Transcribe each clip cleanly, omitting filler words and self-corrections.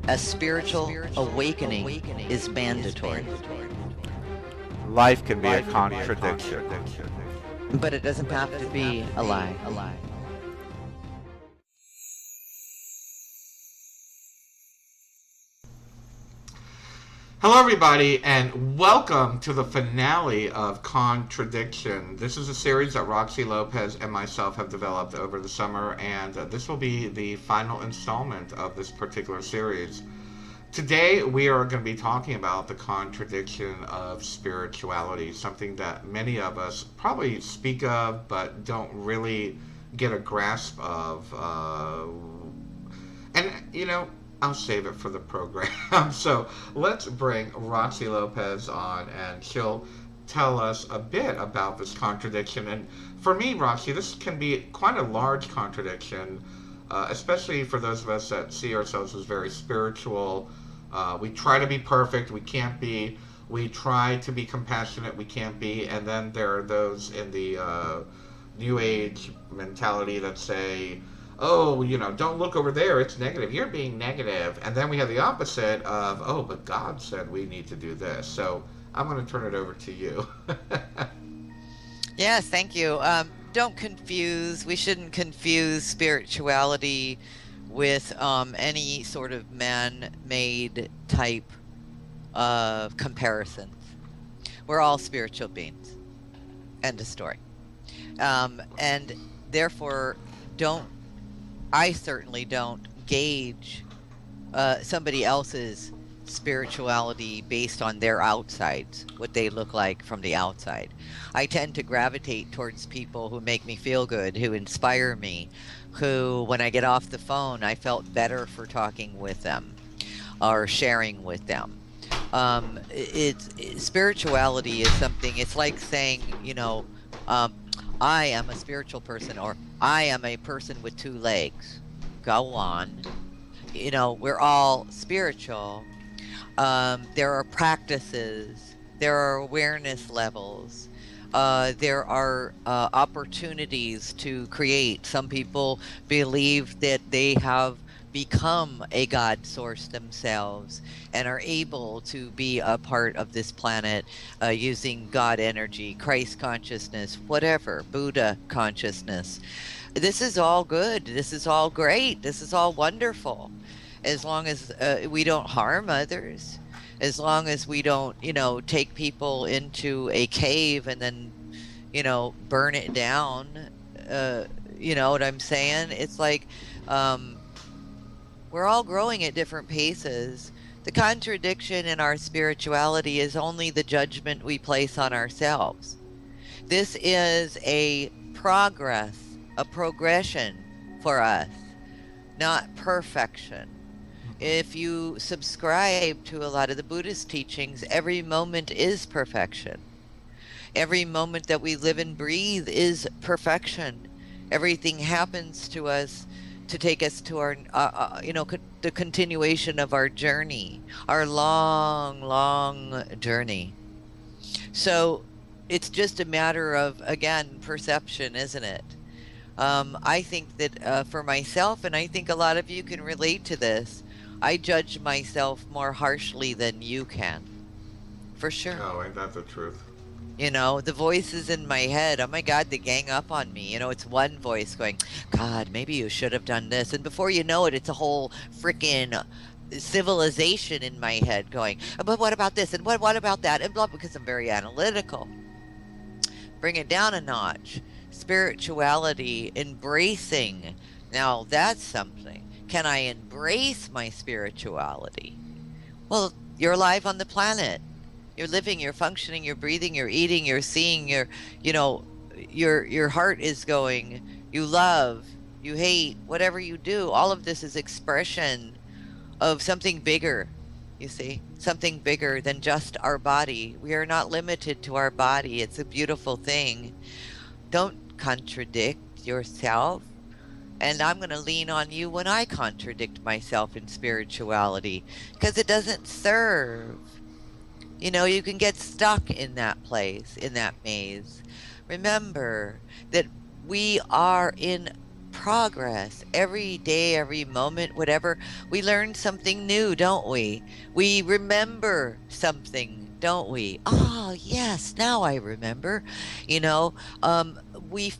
A spiritual awakening is mandatory. Life can be a contradiction. But it doesn't have to be a lie. Hello, everybody, and welcome to the finale of Contradiction. This is a series that Roxy Lopez and myself have developed over the summer, and this will be the final installment of this particular series. Today, we are going to be talking about the contradiction of spirituality, something that many of us probably speak of but don't really get a grasp of. I'll save it for the program. So let's bring Roxy Lopez on, and she'll tell us a bit about this contradiction. And for me, Roxy, this can be quite a large contradiction, especially for those of us that see ourselves as very spiritual. We try to be perfect, we can't be. We try to be compassionate, we can't be. And then there are those in the New Age mentality that say, oh, don't look over there, it's negative, you're being negative. And then we have the opposite of, oh, but God said we need to do this. So I'm going to turn it over to you. Yes, thank you. Don't confuse, we shouldn't confuse spirituality with any sort of man-made type of comparisons. We're all spiritual beings. End of story. And therefore, I certainly don't gauge somebody else's spirituality based on their outsides, what they look like from the outside. I tend to gravitate towards people who make me feel good, who inspire me, who, when I get off the phone, I felt better for talking with them or sharing with them. Spirituality is something, it's like saying, I am a spiritual person, or I am a person with two legs. Go on. We're all spiritual. There are practices. There are awareness levels. There are opportunities to create. Some people believe that they have become a God source themselves and are able to be a part of this planet using God energy, Christ consciousness, whatever, Buddha consciousness. This is all good. This is all great. This is all wonderful. As long as we don't harm others, as long as we don't, take people into a cave and then, burn it down. You know what I'm saying? It's like, we're all growing at different paces. The contradiction in our spirituality is only the judgment we place on ourselves. This is a progression for us, not perfection. If you subscribe to a lot of the Buddhist teachings, every moment is perfection. Every moment that we live and breathe is perfection. Everything happens to us to take us to our, the continuation of our journey, our long, long journey. So it's just a matter of, again, perception, isn't it? I think that for myself, and I think a lot of you can relate to this, I judge myself more harshly than you can. For sure. Oh, ain't that the truth? The voices in my head, oh my God, they gang up on me. It's one voice going, God, maybe you should have done this. And before you know it, it's a whole freaking civilization in my head going, but what about this? And what about that? And blah, because I'm very analytical. Bring it down a notch. Spirituality, embracing. Now that's something. Can I embrace my spirituality? Well, you're alive on the planet. You're living, you're functioning, you're breathing, you're eating, you're seeing, your heart is going, you love, you hate, whatever you do. All of this is expression of something bigger, you see, something bigger than just our body. We are not limited to our body. It's a beautiful thing. Don't contradict yourself. And I'm going to lean on you when I contradict myself in spirituality, because it doesn't serve. You can get stuck in that place, in that maze. Remember that we are in progress. Every day, every moment, whatever, we learn something new, don't we? We remember something, don't we? Oh, yes, now I remember. You know, um, we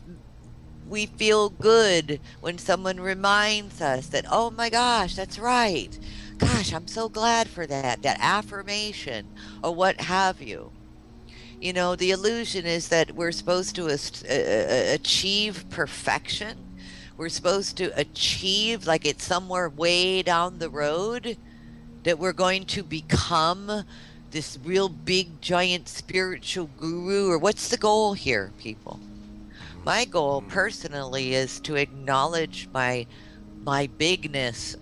we feel good when someone reminds us that, oh my gosh, that's right. Gosh, I'm so glad for that, that affirmation or what have you. You know, the illusion is that we're supposed to achieve perfection. We're supposed to achieve, like it's somewhere way down the road, that we're going to become this real big, giant spiritual guru. Or what's the goal here, people? My goal personally is to acknowledge my bigness.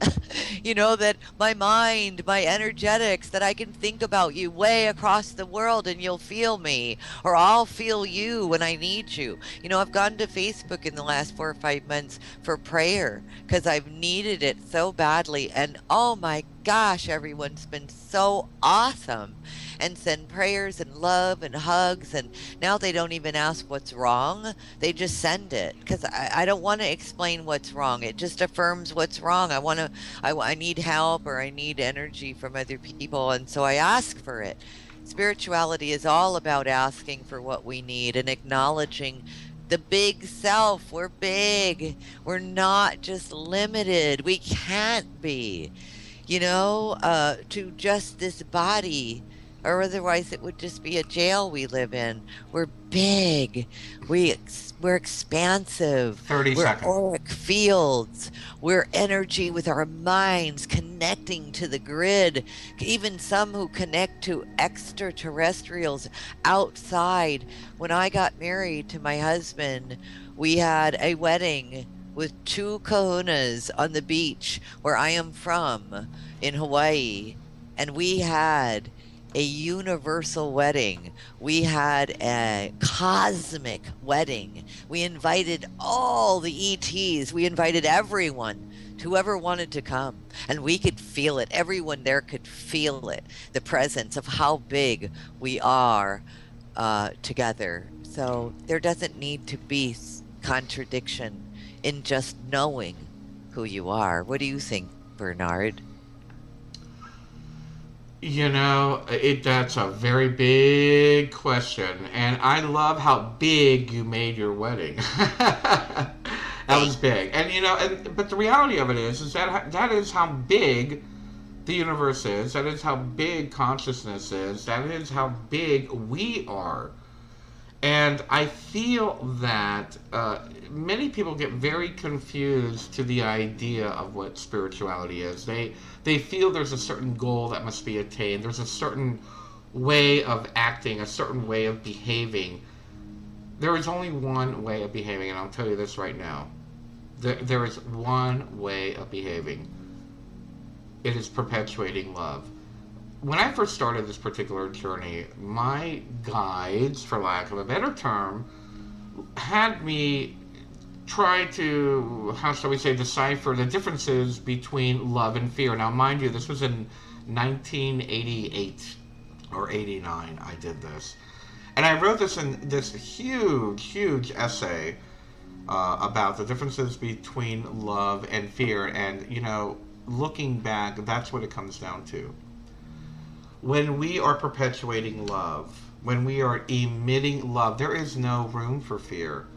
You know, that my mind, my energetics, that I can think about you way across the world and you'll feel me, or I'll feel you when I need you. You know, I've gone to Facebook in the last 4 or 5 months for prayer because I've needed it so badly. And oh my gosh, everyone's been so awesome and send prayers and love and hugs. And now they don't even ask what's wrong. They just send it because I don't want to explain what's wrong. It just affirms what's wrong. I need help, or I need energy from other people. And so I ask for it. Spirituality is all about asking for what we need and acknowledging the big self. We're big. We're not just limited. We can't be, to just this body, or otherwise it would just be a jail we live in. We're big. We're expansive. 30 We're seconds. auric fields. We're energy with our minds connecting to the grid. Even some who connect to extraterrestrials outside. When I got married to my husband, we had a wedding with 2 kahunas on the beach where I am from in Hawaii. And we had a universal wedding. We had a cosmic wedding. We invited all the ETs. We invited everyone, whoever wanted to come. And we could feel it. Everyone there could feel it. The presence of how big we are together. So there doesn't need to be contradiction in just knowing who you are. What do you think, Bernard? That's a very big question, and I love how big you made your wedding. That was big, but the reality of it is that is how big the universe is. That is how big consciousness is. That is how big we are. And I feel that many people get very confused to the idea of what spirituality is. They feel there's a certain goal that must be attained. There's a certain way of acting, a certain way of behaving. There is only one way of behaving, and I'll tell you this right now. There is one way of behaving. It is perpetuating love. When I first started this particular journey, my guides, for lack of a better term, had me try to, how shall we say, decipher the differences between love and fear. Now, mind you, this was in 1988 or 89 I did this. And I wrote this in this huge essay about the differences between love and fear. And, looking back, that's what it comes down to. When we are perpetuating love, when we are emitting love, there is no room for fear.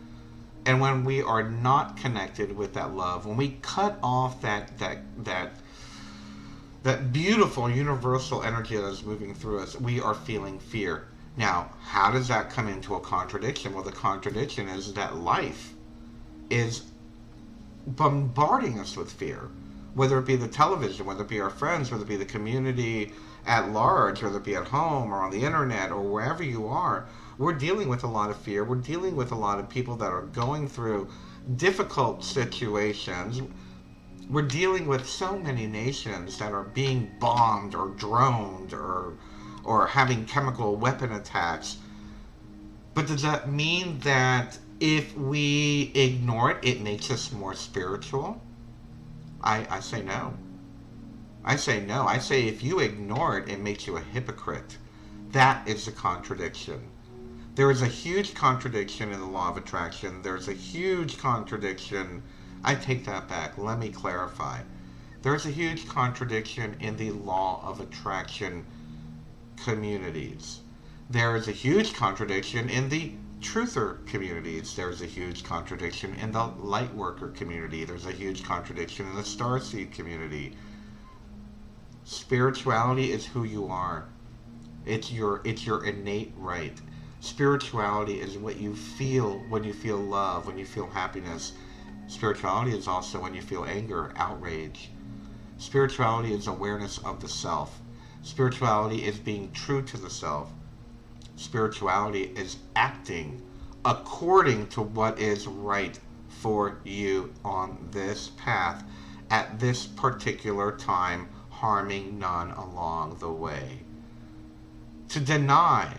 And when we are not connected with that love, when we cut off that beautiful universal energy that is moving through us, we are feeling fear. Now, how does that come into a contradiction? Well, the contradiction is that life is bombarding us with fear. Whether it be the television, whether it be our friends, whether it be the community at large, whether it be at home or on the internet or wherever you are, we're dealing with a lot of fear. We're dealing with a lot of people that are going through difficult situations. We're dealing with so many nations that are being bombed or droned or having chemical weapon attacks. But does that mean that if we ignore it, it makes us more spiritual? I say no. I say no. I say if you ignore it, it makes you a hypocrite. That is a contradiction. There is a huge contradiction in the law of attraction. There's a huge contradiction I take that back. Let me clarify. There's a huge contradiction in the law of attraction communities. There is a huge contradiction in the truther communities. There's a huge contradiction in the light worker community. There's a huge contradiction in the starseed community. Spirituality is who you are. It's your innate right. Spirituality is what you feel when you feel love, when you feel happiness. Spirituality is also when you feel anger, outrage. Spirituality is awareness of the self. Spirituality is being true to the self. Spirituality is acting according to what is right for you on this path at this particular time, harming none along the way. To deny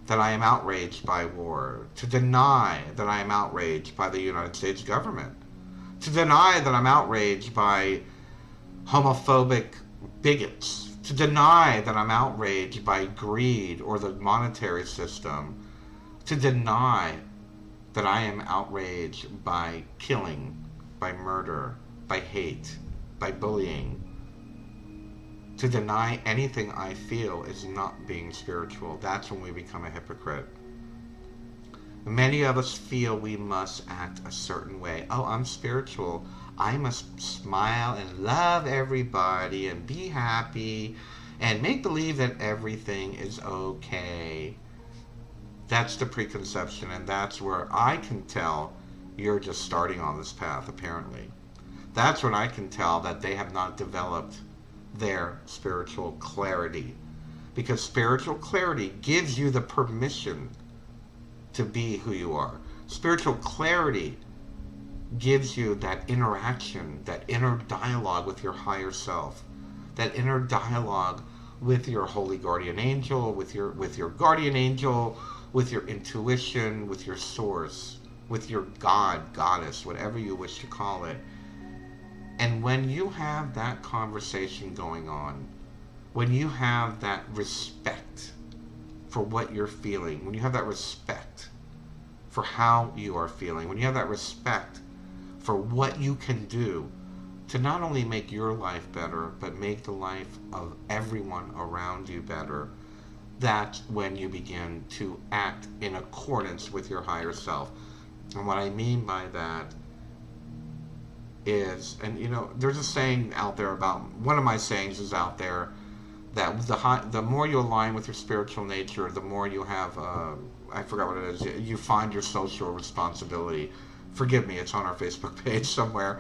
that I am outraged by war, to deny that I am outraged by the United States government, to deny that I'm outraged by homophobic bigots, to deny that I'm outraged by greed or the monetary system, to deny that I am outraged by killing, by murder, by hate, by bullying. To deny anything I feel is not being spiritual. That's when we become a hypocrite. Many of us feel we must act a certain way. Oh, I'm spiritual. I must smile and love everybody and be happy and make believe that everything is okay. That's the preconception, and that's where I can tell you're just starting on this path, apparently. That's when I can tell that they have not developed their spiritual clarity. Because spiritual clarity gives you the permission to be who you are. Spiritual clarity gives you that interaction, that inner dialogue with your higher self, that inner dialogue with your holy guardian angel, with your guardian angel, with your intuition, with your source, with your God, goddess, whatever you wish to call it. And when you have that conversation going on, when you have that respect for what you're feeling, when you have that respect for how you are feeling, when you have that respect for what you can do to not only make your life better, but make the life of everyone around you better, that's when you begin to act in accordance with your higher self. And what I mean by that is, and there's a saying out there about, one of my sayings is out there, that the more you align with your spiritual nature, the more you have, I forgot what it is, you find your social responsibility. Forgive me, it's on our Facebook page somewhere.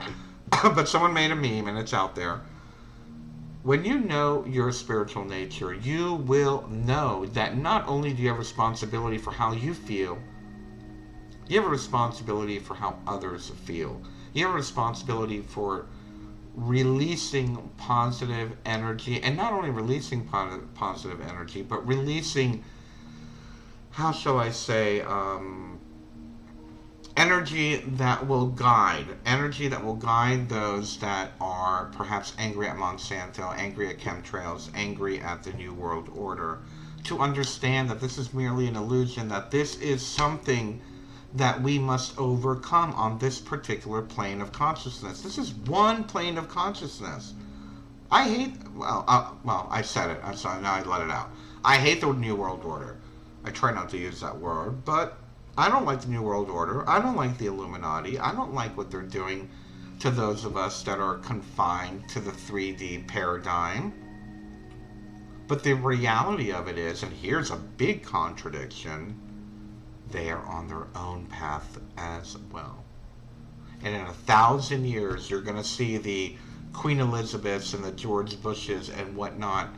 But someone made a meme and it's out there. When you know your spiritual nature, you will know that not only do you have responsibility for how you feel, you have a responsibility for how others feel. You have a responsibility for releasing positive energy, and not only releasing positive energy, but releasing, how shall I say, energy that will guide those that are perhaps angry at Monsanto, angry at chemtrails, angry at the New World Order, to understand that this is merely an illusion, that this is something that we must overcome on this particular plane of consciousness. This is one plane of consciousness. I hate, I said it, I'm sorry, now I let it out. I hate the New World Order. I try not to use that word, but I don't like the New World Order. I don't like the Illuminati. I don't like what they're doing to those of us that are confined to the 3D paradigm. But the reality of it is, and here's a big contradiction, they are on their own path as well. And in 1,000 years, you're going to see the Queen Elizabeths and the George Bushes and whatnot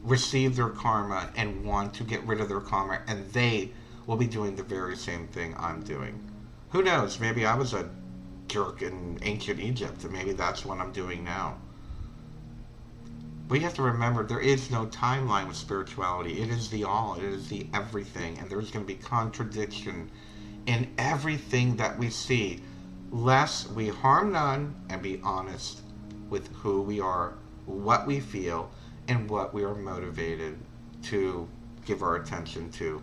receive their karma and want to get rid of their karma, and they will be doing the very same thing I'm doing. Who knows? Maybe I was a jerk in ancient Egypt, and maybe that's what I'm doing now. But you have to remember, there is no timeline with spirituality. It is the all. It is the everything. And there's going to be contradiction in everything that we see, lest we harm none and be honest with who we are, what we feel, and what we are motivated to give our attention to.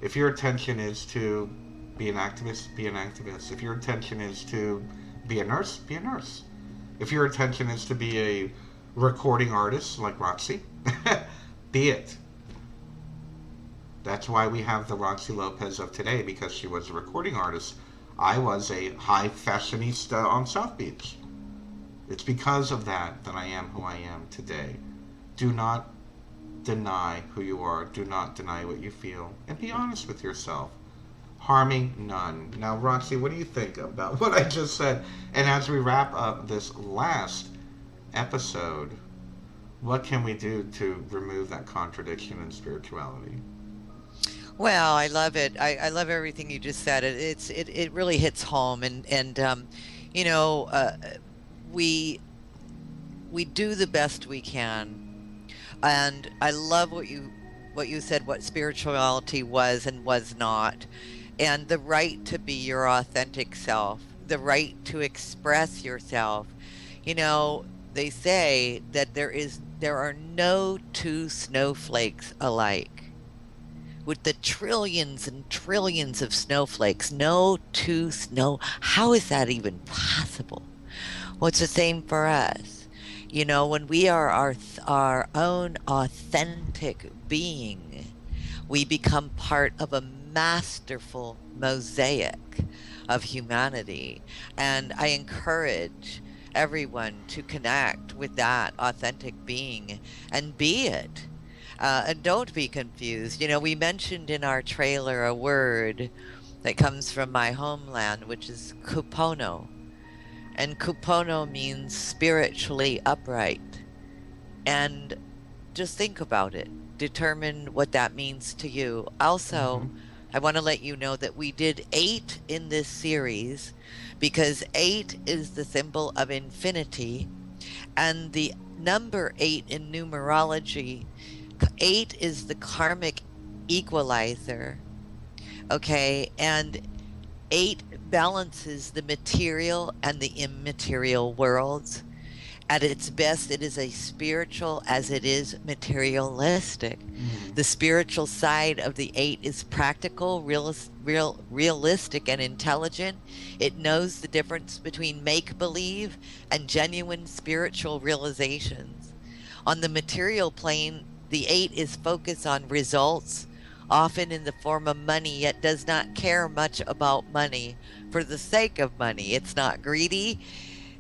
If your attention is to be an activist, be an activist. If your intention is to Be a nurse? Be a nurse. If your intention is to be a recording artist like Roxy, be it. That's why we have the Roxy Lopez of today, because she was a recording artist. I was a high fashionista on South Beach. It's because of that that I am who I am today. Do not deny who you are. Do not deny what you feel. And be honest with yourself. Harming none. Now, Roxy, what do you think about what I just said? And as we wrap up this last episode, what can we do to remove that contradiction in spirituality? Well, I love it. I love everything you just said. It really hits home, and you know, we do the best we can, and I love what you said. What spirituality was and was not, and the right to be your authentic self, the right to express yourself. You know, they say that there are no two snowflakes alike. With the trillions and trillions of snowflakes, no two snow. How is that even possible? Well, it's the same for us. You know, when we are our own authentic being, we become part of a masterful mosaic of humanity. And I encourage everyone to connect with that authentic being and be it. And don't be confused. You know, we mentioned in our trailer a word that comes from my homeland, which is kupono. And kupono means spiritually upright. And just think about it. Determine what that means to you. Also, I want to let you know that we did 8 in this series because 8 is the symbol of infinity. And the number 8 in numerology, 8 is the karmic equalizer, okay? And 8 balances the material and the immaterial worlds. At its best, it is as spiritual as it is materialistic. The spiritual side of the 8 is practical, realistic, and intelligent. It knows the difference between make-believe and genuine spiritual realizations. On the material plane, the 8 is focused on results, often in the form of money, yet does not care much about money for the sake of money. It's not greedy.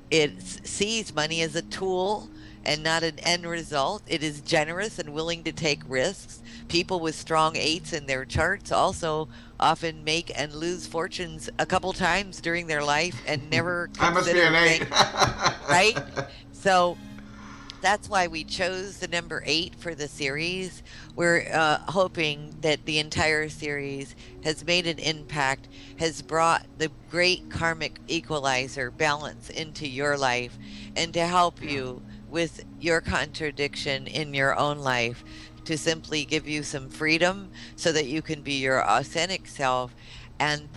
It sees money as a tool and not an end result. It is generous and willing to take risks. People with strong 8s in their charts also often make and lose fortunes a couple times during their life and never I must be an 8. Right? So that's why we chose the number 8 for the series. We're hoping that the entire series has made an impact, has brought the great karmic equalizer balance into your life, and to help you with your contradiction in your own life, to simply give you some freedom so that you can be your authentic self and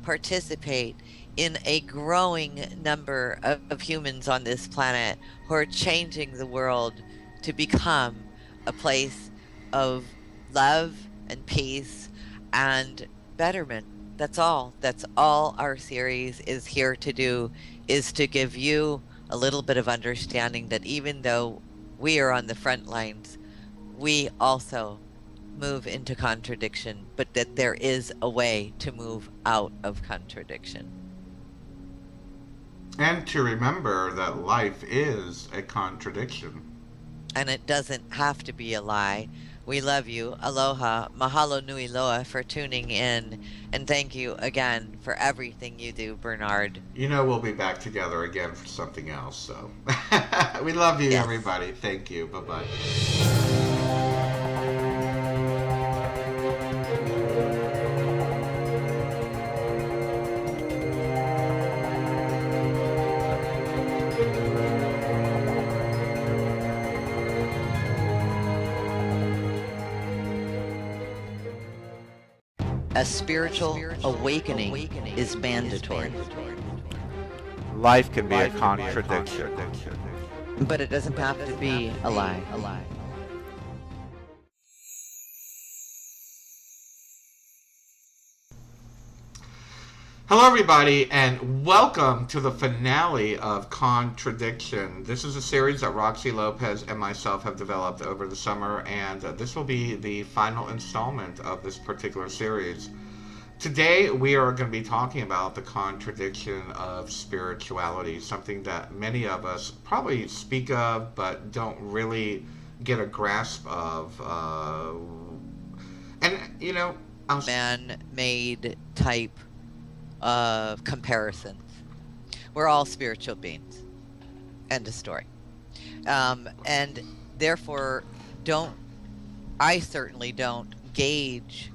participate in a growing number of humans on this planet who are changing the world to become a place of love and peace and betterment. That's all. That's all our series is here to do, is to give you a little bit of understanding that even though we are on the front lines, we also move into contradiction, but that there is a way to move out of contradiction. And to remember that life is a contradiction. And it doesn't have to be a lie. We love you. Aloha. Mahalo nui loa for tuning in. And thank you again for everything you do, Bernard. You know we'll be back together again for something else, so. We love you, everybody. Thank you. Bye-bye. A spiritual awakening is mandatory. Life can be a contradiction. But it doesn't have to be a lie. Hello, everybody, and welcome to the finale of Contradiction. This is a series that Roxy Lopez and myself have developed over the summer, and this will be the final installment of this particular series. Today, we are going to be talking about the contradiction of spirituality, something that many of us probably speak of but don't really get a grasp of. And, you know, I'm Man-made type of comparisons. We're all spiritual beings. End of story. And therefore, I certainly don't gauge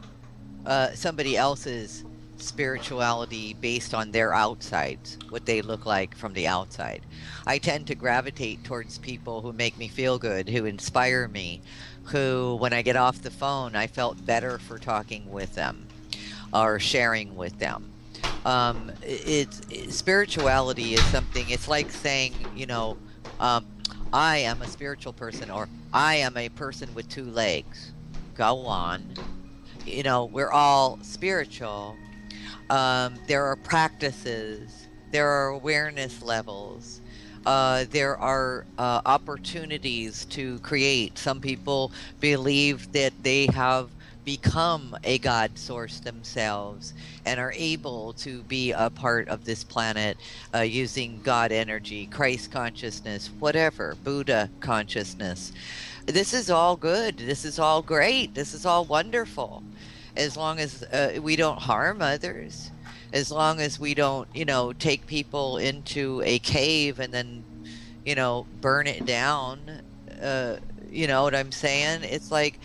somebody else's spirituality based on their outsides, what they look like from the outside. I tend to gravitate towards people who make me feel good, who inspire me, who, when I get off the phone, I felt better for talking with them or sharing with them. Spirituality is something, it's like saying, I am a spiritual person, or I am a person with two legs. Go on. We're all spiritual. There are practices, there are awareness levels, there are opportunities to create. Some people believe that they have become a God source themselves and are able to be a part of this planet using God energy, Christ consciousness, whatever, Buddha consciousness. This is all good. This is all great. This is all wonderful. As long as we don't harm others, as long as we don't, take people into a cave and then, burn it down. You know what I'm saying? It's like,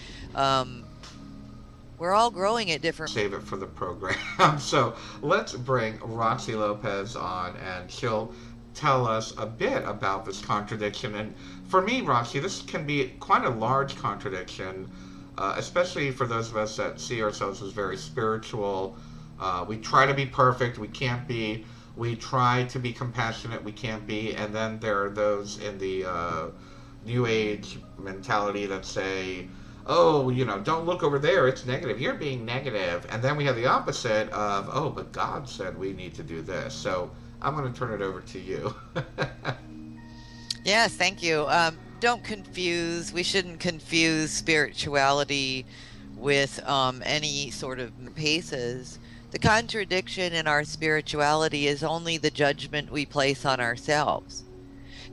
we're all growing at different... Save it for the program. So let's bring Roxy Lopez on, and she'll tell us a bit about this contradiction. And for me, Roxy, this can be quite a large contradiction, especially for those of us that see ourselves as very spiritual. We try to be perfect, we can't be. We try to be compassionate, we can't be. And then there are those in the New Age mentality that say, oh, don't look over there, it's negative, you're being negative. And then we have the opposite of, oh, but God said we need to do this. So I'm going to turn it over to you. Yes, thank you. We shouldn't confuse spirituality with any sort of paces. The contradiction in our spirituality is only the judgment we place on ourselves.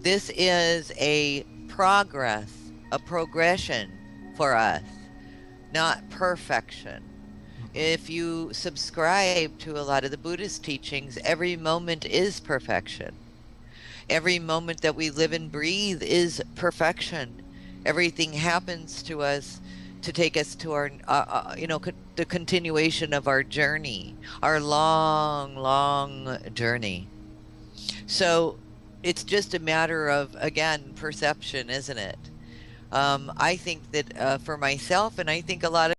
This is a progression for us, not perfection. If you subscribe to a lot of the Buddhist teachings, every moment is perfection. Every moment that we live and breathe is perfection. Everything happens to us to take us to our, the continuation of our journey, our long, long journey. So it's just a matter of, again, perception, isn't it? I think that for myself, and I think a lot of